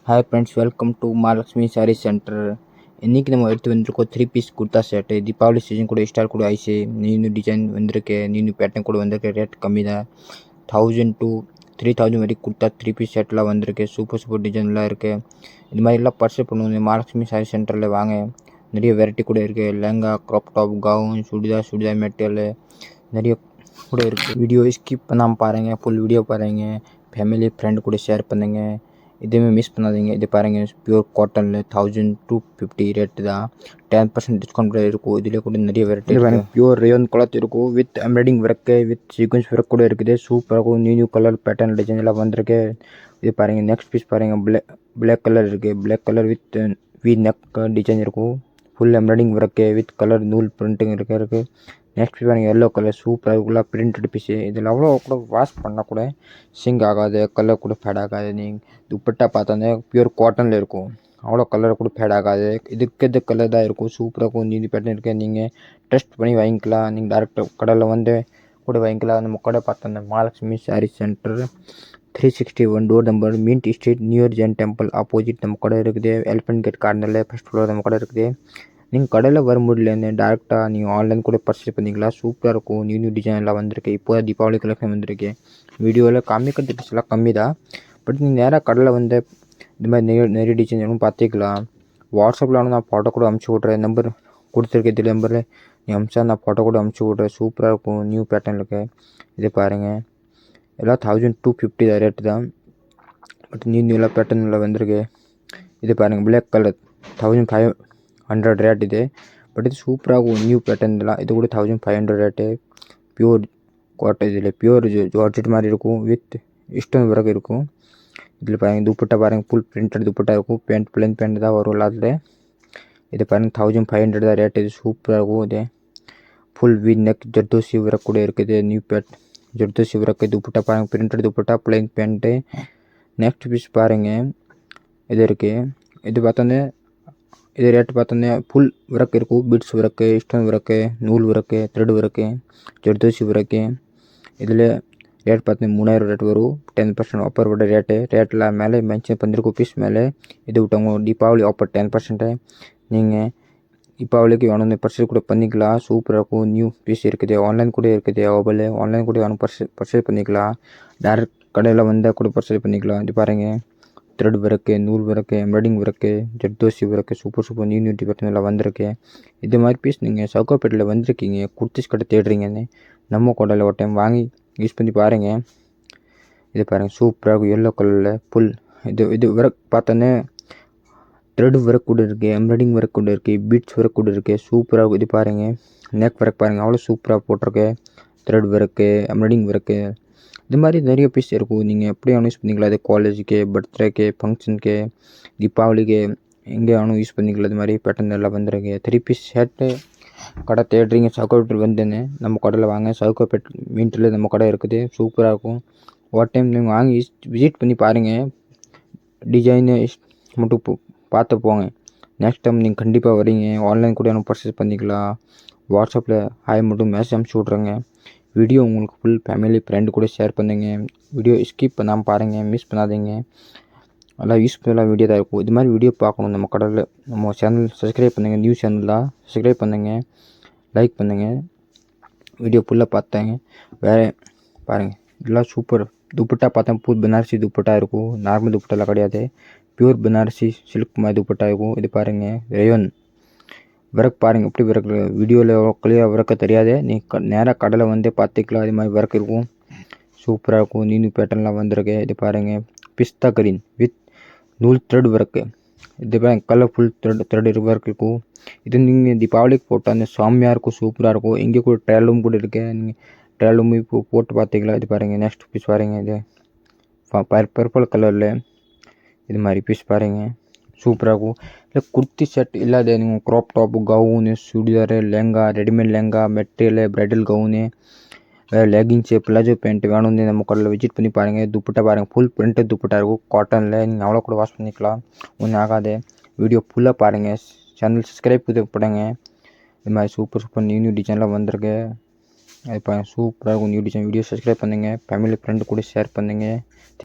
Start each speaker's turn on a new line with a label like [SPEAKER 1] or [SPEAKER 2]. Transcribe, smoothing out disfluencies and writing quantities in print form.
[SPEAKER 1] Hi friends, welcome to Mahalakshmi sari centre. இன்னைக்கு நம்ம எடுத்து வந்திருக்கோம் 3 piece kurta set. Deepavali season கூட ஸ்டார் கூட ஆயிடுச்சு. நியூ டிசைன் வந்திருக்கு, நியூ பேட்டர்ன் கூட வந்திருக்கு. ரேட் கம்மி தான். 1000 to 3000 வரைக்கும் குர்தா 3 பீஸ் செட்லாம் வந்திருக்கு. சூப்பர் டிசைன்லாம் இருக்குது. இது மாதிரிலாம் பர்ச்சேஸ் பண்ணுவோம் மகாலட்சுமி சாரி சென்டரில் வாங்க. நிறைய வெரைட்டி கூட இருக்குது. Lehenga, crop top, gown, churidar material நிறைய கூட இருக்குது. வீடியோ ஸ்கிப் பண்ணாமல் பாருங்கள், ஃபுல் வீடியோ பாருங்கள். ஃபேமிலி ஃப்ரெண்ட் கூட ஷேர் பண்ணுங்கள். இதுவுமே மிஸ் பண்ணாதீங்க. இது பாருங்கள், பியூர் காட்டனில் 1250 ரேட்டு தான். 10% டிஸ்கவுண்ட் கூட இருக்கும். இதில் கூட நிறைய வெரைட்டி இருக்குது. பியூர் ரேயன் கிளாத் இருக்கும். With embroidering work, with sequins work கூட இருக்குது. சூப்பராக நியூ கலர் பேட்டர்ன் டிசைன் எல்லாம் வந்திருக்கு. இது பாருங்கள். நெக்ஸ்ட் பீஸ் பாருங்கள், பிளாக் கலர் இருக்குது. Black colour with V neck design இருக்கும். Full embroidery work with colour நூல் பிரிண்டிங் இருக்குது. நெக்ஸ்ட் பீஸ் பாருங்கள், எல்லோ கலர் சூப்பராக இருக்குள்ள பிரிண்டட் பீஸு. இதில் அவ்வளோ கூட வாஷ் பண்ணால் கூட சிங்க் ஆகாது, கலர் கூட ஃபேட் ஆகாது. நீங்கள் துப்பட்டா பார்த்தோன்னே பியூர் காட்டனில் இருக்கும். அவ்வளோ கலர் கூட ஃபேட் ஆகாது. இதுக்கு கலர் தான் இருக்கும். சூப்பராக இருக்கும். நியூ பேட்டர்ன் இருக்குது. நீங்கள் டெஸ்ட் பண்ணி வாங்கிக்கலாம். நீங்கள் டேரெக்டாக கடையில் வந்து கூட வாங்கிக்கலாம். நம்ம கடை பார்த்தோன்னா Mahalakshmi sari centre 361 door number, mint street, near Jain temple opposite நம்ம கடை இருக்குது. எலிஃபென்ட் கேட் கார்னரில் ஃபர்ஸ்ட் ஃப்ளோர் நம்ம கடை இருக்குது. நீங்கள் கடையில் வர முடியலன்னு டேரெக்டாக நீங்கள் ஆன்லைன் கூட பர்ச்சேஸ் பண்ணிக்கலாம். சூப்பராக இருக்கும். நியூ டிசைன் எல்லாம் வந்திருக்கு. இப்போ தீபாவளி கலெக்ஷன் வந்திருக்கு. வீடியோவில் காமிக்கிறது பீஸ்லாம் கம்மி தான். பட் நீங்கள் நேராக கடையில் வந்து இந்த மாதிரி நிறைய டிசைன் எல்லாம் பார்த்துக்கலாம். வாட்ஸ்அப்பில் நான் ஃபோட்டோ கூட அமுச்சு விட்றேன். நம்பர் கொடுத்துருக்கேன். இது நம்பரில் நீ அமிச்சா நான் ஃபோட்டோ கூட அமுச்சு விட்றேன். சூப்பராக இருக்கும். நியூ பேட்டர்ன் இருக்குது. இது பாருங்கள், எல்லாம் 1250 தான் ரேட்டு தான். பட் நியூலாம் பேட்டர்னில் வந்திருக்கு. இது பாருங்கள், பிளாக் கலர் 1500 ரேட் இது. பட் இது சூப்பராகும். நியூ பேட்டர்ன் இதெல்லாம். இது கூட 1500 ரேட்டு. Pure cotton. இதில் பியூர் ஜார்ஜெட் மாதிரி இருக்கும். வித் ஸ்டோன் ஒர்க் இருக்கும். இதில் பாருங்கள், துப்பட்டா பாருங்கள், ஃபுல் பிரிண்டட் துப்பட்டா இருக்கும். பிளைன் பேண்ட் தான் வரும் அதில். இது பாருங்கள், 1500 தான் ரேட்டு. இது சூப்பராக இருக்கும். இது full V neck zardozi work கூட இருக்குது. New zardozi work. துப்பட்டா பாருங்கள், printed dupatta, plain pant. Next piece பாருங்கள், இது இருக்குது. இது பார்த்தோன்னே இது ரேட்டு பார்த்தோன்னே ஃபுல் ஒர்க் இருக்கும். பீட்ஸ் ஒர்க்கு, ஸ்டோன் ஒர்க்கு, நூல் work, thread work, zardozi work. இதில் ரேட் பார்த்தீங்கன்னா 3000 ரேட் வரும். 10% ஆஃபர் விட ரேட்டில் மேலே மென்ஷன் பண்ணியிருக்கும் பீஸ் மேலே. இது விட்டவங்க தீபாவளி ஆஃபர் 10%. நீங்கள் தீபாவளிக்கு வேணும்னு பர்ச்சேஸ் கூட பண்ணிக்கலாம். சூப்பராக இருக்கும். நியூ பீஸ் இருக்குது. ஆன்லைன் கூட இருக்குது அவைலபிள். ஆன்லைன் கூட வேணும் பர்ச்சேஸ் பண்ணிக்கலாம். டேரக்ட் கடையில் வந்தால் கூட பர்ச்சேஸ் பண்ணிக்கலாம். இது பாருங்கள், த்ரெட் ஒர்க்கு, நூல் work, embroidering work, zardozi work, super new pattern எல்லாம் வந்திருக்கு. இது மாதிரி பீஸ் நீங்கள் சவுகாப்பேட்டில் வந்திருக்கீங்க, குர்த்திஸ் கடை தேடுறீங்கன்னு நம்ம கடையில் ஒரு டைம் வாங்கி யூஸ் பண்ணி பாருங்கள். இது பாருங்கள், சூப்பராக இருக்கும். எல்லோ கலரில் ஃபுல் இது ஒர்க் பார்த்தோன்னே த்ரெட் ஒர்க் கூட இருக்குது, எம்ப்ராய்டிங் ஒர்க் கூட இருக்குது, பீட்ஸ் ஒர்க் கூட இருக்குது. சூப்பராக இது பாருங்கள், நெக் ஒர்க் பாருங்கள், அவ்வளோ சூப்பராக போட்டிருக்கு. த்ரெட் ஒர்க்கு, எம்ப்ராய்டிங் ஒர்க்கு, இது மாதிரி நிறைய பீஸ் இருக்கும். நீங்கள் எப்படி வேணும் யூஸ் பண்ணிக்கலாம். அது காலேஜுக்கு, பர்த்டேக்கு, ஃபங்க்ஷனுக்கு, தீபாவளிக்கு எங்கே வேணும் யூஸ் பண்ணிக்கலாம். இது மாதிரி பேட்டர்ன் எல்லாம் வந்துருக்கு. 3 பீஸ் ஷர்ட்டு கடை தேடுறீங்க, சவுகாப்பேட் வந்துன்னு நம்ம கடையில் வாங்க. சவுகாப்பேட் மீன்ட்டில் நம்ம கடை இருக்குது. சூப்பராக இருக்கும். ஒரு டைம் நீங்கள் வாங்கி விசிட் பண்ணி பாருங்கள். டிசைனு மட்டும் பார்த்து போங்க. நெக்ஸ்ட் டைம் நீங்கள் கண்டிப்பாக வரீங்க. ஆன்லைன் கூட வேணும் பர்ச்சேஸ் பண்ணிக்கலாம். வாட்ஸ்அப்பில் ஹாய் மட்டும் மெசேஜ் அனுப்பிச்சி விட்றேங்க. வீடியோ உங்களுக்கு ஃபுல் ஃபேமிலி ஃப்ரெண்டு கூட ஷேர் பண்ணுங்கள். வீடியோ ஸ்கிப் பண்ணாமல் பாருங்கள், மிஸ் பண்ணாதீங்க. நல்லா யூஸ்ஃபுல்லாக வீடியோ தான் இருக்கும். இது மாதிரி வீடியோ பார்க்கணும் நம்ம கடையில். நம்ம சேனல் சப்ஸ்கிரைப் பண்ணுங்கள். நியூ சேனலாக சப்ஸ்கிரைப் பண்ணுங்கள், லைக் பண்ணுங்கள். வீடியோ ஃபுல்லாக பார்த்தேங்க. வேறு பாருங்கள், இதெல்லாம் சூப்பர். துப்பட்டா பார்த்தேன், பூர் பனாரசி துப்பட்டா இருக்கும். நார்மல் துப்பட்டாலாம் கிடையாது. பியூர் பனாரசி சில்க் மாதிரி துப்பட்டா இருக்கும். இது பாருங்கள், ரேயன் ஒர்க் பாருங்கள் எப்படி ஒர்க். வீடியோவில் கிளியராக ஒர்க்க தெரியாது. நீங்கள் நேராக கடையில் வந்து பார்த்துக்கலாம். இது மாதிரி ஒர்க் இருக்கும். சூப்பராக இருக்கும். நியூ பேட்டர்ன்லாம் வந்திருக்கு. இது பாருங்கள், பிஸ்தா கிரீன் வித் நூல் த்ரெட் ஒர்க்கு. இது பாருங்கள், கலர்ஃபுல் த்ரெட் ஒர்க் இருக்கும். இது நீங்கள் தீபாவளிக்கு போட்டால் அந்த சாமியாக இருக்கும். சூப்பராக இருக்கும். இங்கே கூட ட்ரையலும் கூட இருக்குது. நீங்கள் ட்ரையலும் இப்போ போட்டு பார்த்துக்கலாம். இது பாருங்கள், நெக்ஸ்ட் பீஸ் பாருங்கள். இது பர்பிள் கலரில் இது மாதிரி பீஸ் பாருங்கள், சூப்பராக இருக்கும். இல்லை குர்த்தி செட் இல்லாத நீங்கள் crop top, gown, churidar, lehenga, readymade lehenga, material, bridal gown, leggings, palazzo pant வேணும்னு நம்ம கடையில் விசிட் பண்ணி பாருங்கள். துப்பட்டா பாருங்கள், ஃபுல் பிரிண்டட் துப்பட்டா இருக்கும். காட்டனில் நீங்கள் அவ்வளோ கூட வாஷ் பண்ணிக்கலாம், ஒன்றும் ஆகாது. வீடியோ ஃபுல்லாக பாருங்கள். சேனல் சப்ஸ்கிரைப் பண்ணுங்க. இது மாதிரி சூப்பர் நியூ டிசைன்லாம் வந்திருக்கு. அது பாருங்கள், சூப்பராக இருக்கும் நியூ டிசைன். வீடியோ சப்ஸ்கிரைப் பண்ணுங்கள். ஃபேமிலி ஃப்ரெண்டு கூட ஷேர் பண்ணுங்கள்.